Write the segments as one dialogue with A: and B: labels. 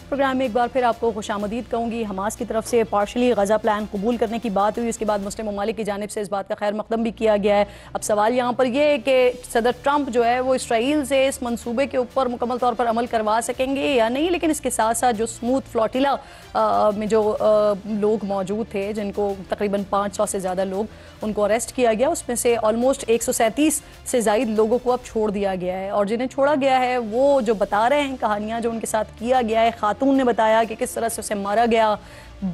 A: Programme میں ایک بار پھر آپ کو خوش آمدید کہوں گی۔ حماس کی طرف سے پارشلی غزہ پلان قبول کرنے کی بات ہوئی، اس کے بعد مسلم ممالک کی جانب سے اس بات کا خیر مقدم بھی کیا گیا ہے۔ اب سوال یہاں پر یہ ہے کہ صدر ٹرمپ جو ہے وہ اسرائیل سے اس منصوبے کے اوپر مکمل طور پر عمل کروا سکیں گے یا نہیں، لیکن اس کے ساتھ ساتھ جو سموتھ فلوٹیلا میں جو لوگ موجود تھے، جن کو تقریباً 500 سے زیادہ لوگ ان کو اریسٹ کیا گیا، اس میں سے آلموسٹ 137 سے زائد لوگوں کو اب چھوڑ دیا گیا ہے، اور جنہیں چھوڑا گیا ہے وہ جو بتا رہے ہیں کہانیاں جو ان کے ساتھ کیا گیا ہے۔ خاتون نے بتایا کہ کس طرح سے اسے مارا گیا،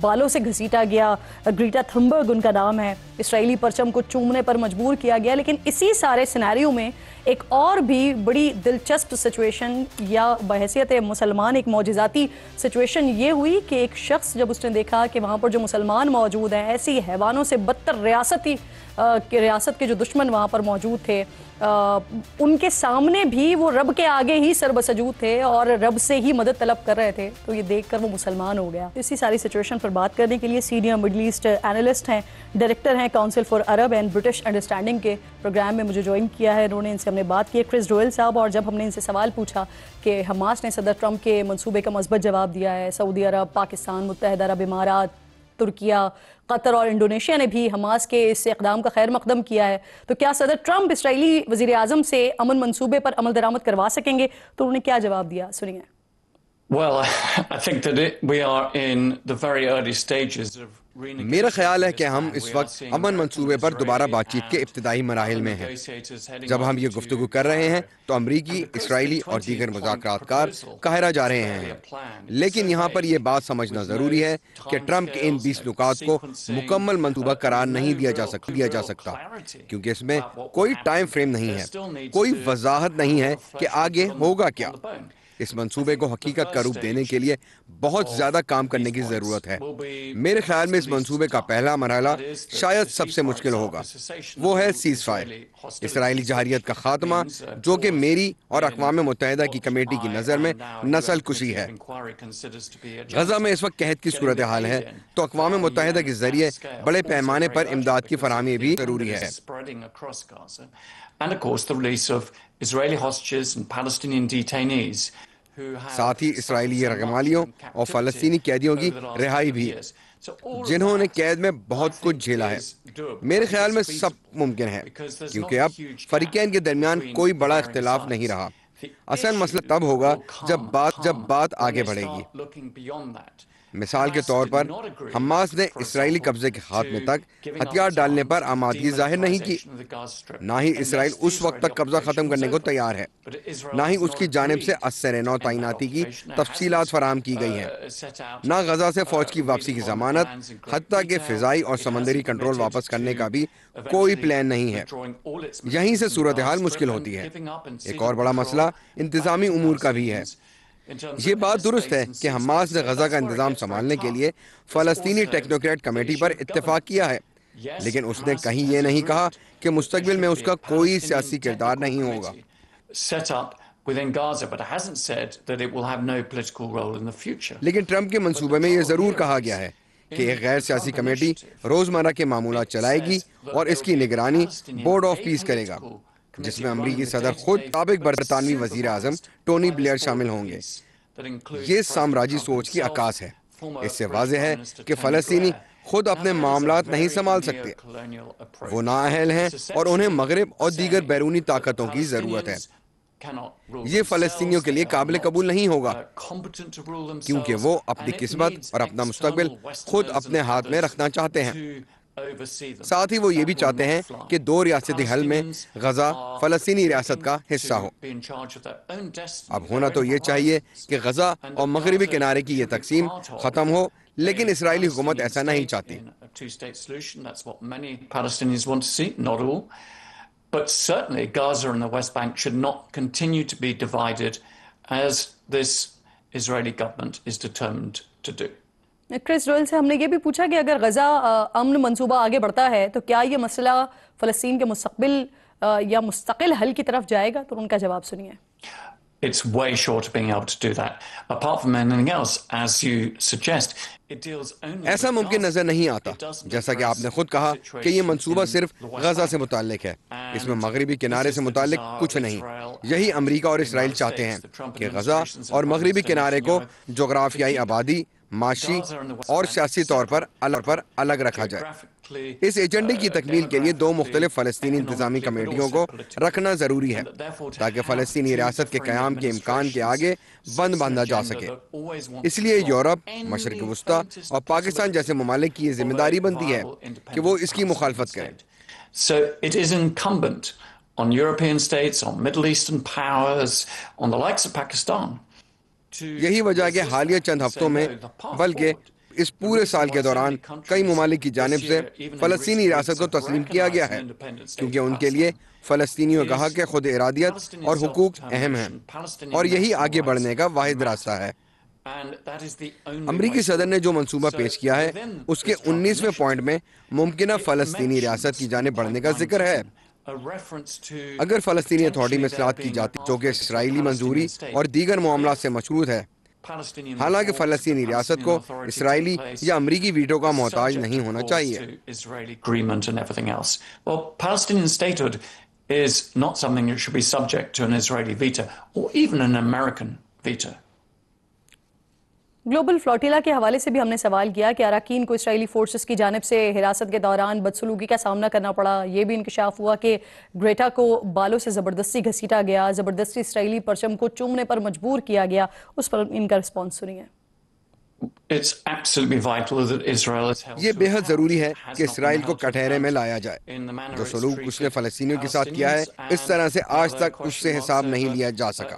A: بالوں سے گھسیٹا گیا، گریٹا تھنبرگ ان کا نام ہے، اسرائیلی پرچم کو چومنے پر مجبور کیا گیا۔ لیکن اسی سارے سینیریو میں ایک اور بھی بڑی دلچسپ سچویشن یا بحیثیت مسلمان ایک معجزاتی سچویشن یہ ہوئی کہ ایک شخص جب اس نے دیکھا کہ وہاں پر جو مسلمان موجود ہیں ایسی حیوانوں سے بدتر ریاست کے جو دشمن وہاں پر موجود تھے، ان کے سامنے بھی وہ رب کے آگے ہی سر بسجود تھے اور رب سے ہی مدد طلب کر رہے تھے، تو یہ دیکھ کر وہ مسلمان ہو گیا۔ اسی ساری سچویشن پر بات کرنے کے لیے سینئر مڈل ایسٹ اینالسٹ ہیں، ڈائریکٹر ہیں council for Arab and British understanding کے پروگرام میں مجھے جوائن کیا ہے۔ انہوں نے ان سے ہم نے بات کی، کرس ڈوئل صاحب، اور جب ہم نے ان سے سوال پوچھا کہ حماس نے صدر ٹرمپ کے منصوبے کا مثبت جواب دیا ہے، سعودی عرب، پاکستان، متحدہ عرب امارات، ترکیہ، قطر اور انڈونیشیا نے بھی حماس کے اس اقدام کا خیر مقدم کیا ہے، تو کیا صدر ٹرمپ اسرائیلی وزیر اعظم سے امن منصوبے پر عمل درآمد کروا سکیں گے؟ تو انہوں نے کیا جواب دیا، سنیے۔
B: Well, I think that we are in the very early stages of
C: میرا خیال ہے کہ ہم اس وقت امن منصوبے پر دوبارہ بات چیت کے ابتدائی مراحل میں ہیں۔ جب ہم یہ گفتگو کر رہے ہیں تو امریکی، اسرائیلی اور دیگر مذاکرات کار قاہرہ جا رہے ہیں، لیکن یہاں پر یہ بات سمجھنا ضروری ہے کہ ٹرمپ کے ان 20 نکات کو مکمل منصوبہ قرار نہیں دیا جا سکتا کیونکہ اس میں کوئی ٹائم فریم نہیں ہے، کوئی وضاحت نہیں ہے کہ آگے ہوگا کیا۔ اس منصوبے کو حقیقت کا روپ دینے کے لیے بہت زیادہ کام کرنے کی ضرورت ہے۔ میرے خیال میں اس منصوبے کا پہلا مرحلہ شاید سب سے مشکل ہوگا، وہ ہے سیز فائر، اسرائیلی جارحیت کا خاتمہ، جو کہ میری اور اقوام متحدہ کی کمیٹی کی نظر میں نسل کشی ہے۔ غزہ میں اس وقت قحط کی صورتحال ہے، تو اقوام متحدہ کے ذریعے بڑے پیمانے پر امداد کی فراہمی بھی ضروری ہے۔ ساتھ ہی اسرائیلی رگمالیوں اور فلسطینی قیدیوں کی رہائی بھی، جنہوں نے قید میں بہت کچھ جھیلا ہے۔ میرے خیال میں سب ممکن ہے، کیونکہ اب فریقین کے درمیان کوئی بڑا اختلاف نہیں رہا۔ اصل مسئلہ تب ہوگا جب بات آگے بڑھے گی۔ مثال کے طور پر حماس نے اسرائیلی قبضے کے خاتمے تک ہتھیار ڈالنے پر آمادگی ظاہر نہیں کی۔ نہ ہی اسرائیل اس وقت تک قبضہ ختم کرنے کو تیار ہے، نہ ہی اس کی جانب سے اسیر نو تعیناتی کی تفصیلات فراہم کی گئی ہیں، نہ غزہ سے فوج کی واپسی کی ضمانت، حتیٰ کہ فضائی اور سمندری کنٹرول واپس کرنے کا بھی کوئی پلان نہیں ہے۔ یہیں سے صورتحال مشکل ہوتی ہے۔ ایک اور بڑا مسئلہ انتظامی امور کا بھی ہے۔ یہ بات درست ہے کہ حماس نے غزہ کا انتظام سنبھالنے کے لیے فلسطینی ٹیکنوکریٹ کمیٹی پر اتفاق کیا ہے، لیکن اس نے کہیں یہ نہیں کہا کہ مستقبل میں اس کا کوئی سیاسی کردار نہیں ہوگا۔ لیکن ٹرمپ کے منصوبے میں یہ ضرور کہا گیا ہے کہ ایک غیر سیاسی کمیٹی روزمرہ کے معاملات چلائے گی اور اس کی نگرانی بورڈ آف پیس کرے گا، جس میں امریکی صدر خود سابق برطانوی وزیر اعظم ٹونی بلیئر شامل ہوں گے۔ یہ سامراجی سوچ کی عکاس ہے۔ اس سے واضح ہے کہ فلسطینی خود اپنے معاملات نہیں سنبھال سکتے، وہ نااہل ہیں اور انہیں مغرب اور دیگر بیرونی طاقتوں کی ضرورت ہے۔ یہ فلسطینیوں کے لیے قابل قبول نہیں ہوگا، کیونکہ وہ اپنی قسمت اور اپنا مستقبل خود اپنے ہاتھ میں رکھنا چاہتے ہیں۔ ساتھ ہی وہ یہ بھی چاہتے ہیں کہ دو ریاستی حل میں غزہ فلسطینی ریاست کا حصہ ہو۔ اب ہونا تو یہ چاہیے کہ غزہ اور مغربی کنارے کی یہ تقسیم ختم ہو، لیکن اسرائیلی حکومت ایسا نہیں چاہتی۔
B: But certainly Gaza and the West Bank should not continue to be divided as this Israeli government is determined to do.
A: کرس ڈوئل سے ہم نے یہ بھی پوچھا کہ اگر غزہ امن منصوبہ آگے بڑھتا ہے تو کیا یہ مسئلہ فلسطین کے مستقبل یا مستقل حل کی طرف جائے گا؟ تو ان کا جواب سنیے۔
B: it's way short of being able to do that. Apart from anything else, as you suggest, it deals only
C: ایسا ممکن نظر نہیں آتا. جیسا کہ آپ نے خود کہا کہ یہ منصوبہ صرف غزہ سے متعلق ہے. اس میں مغربی کنارے سے متعلق کچھ نہیں. یہی امریکہ اور اسرائیل چاہتے ہیں کہ غزہ اور مغربی کنارے کو جغرافیائی آبادی، معاشی اور سیاسی طور پر الگ رکھا جائے. اس ایجنڈے کی تکمیل کے لیے دو مختلف فلسطینی انتظامی کمیٹیوں کو رکھنا ضروری ہے تاکہ فلسطینی ریاست کے قیام کے امکان کے آگے بند باندھا جا سکے. اس لیے یورپ، مشرق وسطیٰ اور پاکستان جیسے ممالک کی یہ ذمہ داری بنتی ہے کہ وہ اس کی مخالفت کریں.
B: So it is incumbent on European states, on Middle Eastern powers, on the likes of Pakistan.
C: یہی وجہ ہے کہ حالیہ چند ہفتوں میں بلکہ اس پورے سال کے دوران کئی ممالک کی جانب سے فلسطینی ریاست کو تسلیم کیا گیا ہے کیونکہ ان کے لیے فلسطینیوں کا حق خود ارادیت اور حقوق اہم ہیں اور یہی آگے بڑھنے کا واحد راستہ ہے. امریکی صدر نے جو منصوبہ پیش کیا ہے اس کے 19ویں پوائنٹ میں ممکنہ فلسطینی ریاست کی جانب بڑھنے کا ذکر ہے. اگر فلسطینی اتھارٹی میں اصلاحات کی جاتی جو کہ اسرائیلی منظوری اور دیگر معاملات سے مشروط ہے، حالانکہ فلسطینی ریاست کو اسرائیلی یا امریکی ویٹو کا محتاج نہیں ہونا چاہیے.
B: is not something that should be subject to an Israeli veto or even an American veto.
A: Global flotilla کے حوالے سے بھی ہم نے سوال کیا کہ اراکین کو اسرائیلی فورسز کی جانب سے حراست کے دوران بدسلوکی کا سامنا کرنا پڑا. یہ بھی انکشاف ہوا کہ گریٹا کو بالوں سے زبردستی گھسیٹا گیا، زبردستی اسرائیلی پرچم کو چومنے پر مجبور کیا گیا. اس پر ان کا رسپانس سنیے.
C: یہ بے حد ضروری ہے کہ اسرائیل کو کٹہرے میں لایا جائے. جو سلوک اس نے فلسطینیوں کے ساتھ کیا ہے اس طرح سے آج تک اس سے حساب نہیں لیا جا سکا،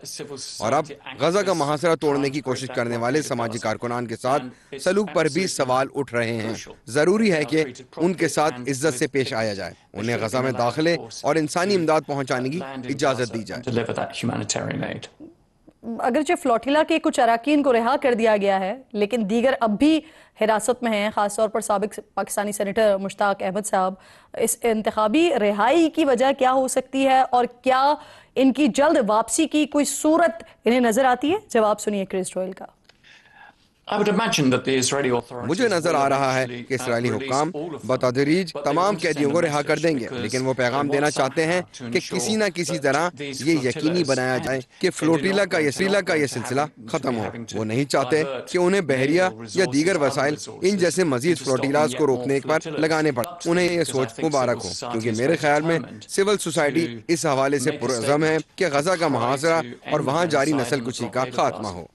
C: اور اب غزہ کا محاصرہ توڑنے کی کوشش کرنے والے سماجی کارکنان کے ساتھ سلوک پر بھی سوال اٹھ رہے ہیں. ضروری ہے کہ ان کے ساتھ عزت سے پیش آیا جائے، انہیں غزہ میں داخلے اور انسانی امداد پہنچانے کی اجازت دی جائے.
A: اگرچہ فلوٹیلا کے کچھ اراکین کو رہا کر دیا گیا ہے لیکن دیگر اب بھی حراست میں ہیں، خاص طور پر سابق پاکستانی سینیٹر مشتاق احمد صاحب. اس انتخابی رہائی کی وجہ کیا ہو سکتی ہے اور کیا ان کی جلد واپسی کی کوئی صورت انہیں نظر آتی ہے؟ جواب سنیے کرس ڈوئل کا.
C: مجھے نظر آ رہا ہے کہ اسرائیلی حکام بتدریج تمام قیدیوں کو رہا کر دیں گے، لیکن وہ پیغام دینا چاہتے ہیں کہ کسی نہ کسی طرح یہ یقینی بنایا جائے کہ فلوٹیلا کا یہ سلسلہ ختم ہو. وہ نہیں چاہتے کہ انہیں بحریہ یا دیگر وسائل ان جیسے مزید فلوٹیلاز کو روکنے پر لگانے پڑے. انہیں یہ سوچ مبارک ہو، کیونکہ میرے خیال میں سول سوسائٹی اس حوالے سے پرعزم ہے کہ غزہ کا محاصرہ اور وہاں جاری نسل کشی کا خاتمہ ہو.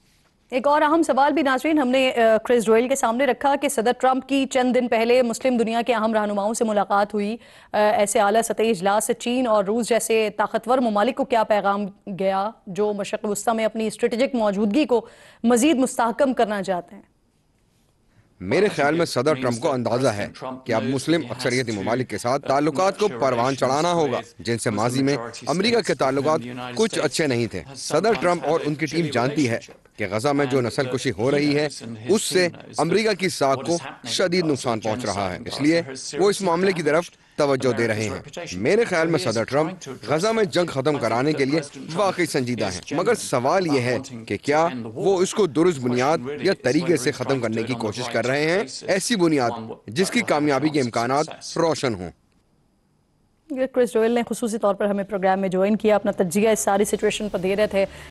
A: ایک اور اہم سوال بھی ناظرین ہم نے کرس ڈوئل کے سامنے رکھا کہ صدر ٹرمپ کی چند دن پہلے مسلم دنیا کے اہم رہنماؤں سے ملاقات ہوئی. ایسے اعلیٰ سطحی اجلاس سے چین اور روس جیسے طاقتور ممالک کو کیا پیغام گیا جو مشرق وسطیٰ میں اپنی اسٹریٹجک موجودگی کو مزید مستحکم کرنا چاہتے ہیں؟
C: میرے خیال میں صدر ٹرمپ کو اندازہ ہے کہ اب مسلم اکثریتی ممالک کے ساتھ تعلقات کو پروان چڑھانا ہوگا جن سے ماضی میں امریکہ کے تعلقات کچھ اچھے نہیں تھے. صدر ٹرمپ اور ان کی ٹیم جانتی ہے کہ غزہ میں جو نسل کشی ہو رہی ہے اس سے امریکہ کی ساکھ کو شدید نقصان پہنچ رہا ہے، اس لیے وہ اس معاملے کی طرف توجہ دے رہے ہیں. میرے خیال میں صدر ٹرمپ غزہ میں جنگ ختم کرانے کے لیے واقعی سنجیدہ ہیں، مگر سوال یہ ہے کہ کیا وہ اس کو درست بنیاد یا طریقے سے ختم کرنے کی کوشش کر رہے ہیں، ایسی بنیاد جس کی کامیابی کے امکانات روشن ہوں.
A: کرس ڈوئل نے خصوصی طور پر ہمیں پروگرام میں جوائن کیا، اپنا تجزیہ اس ساری سچویشن پر دے رہے تھے.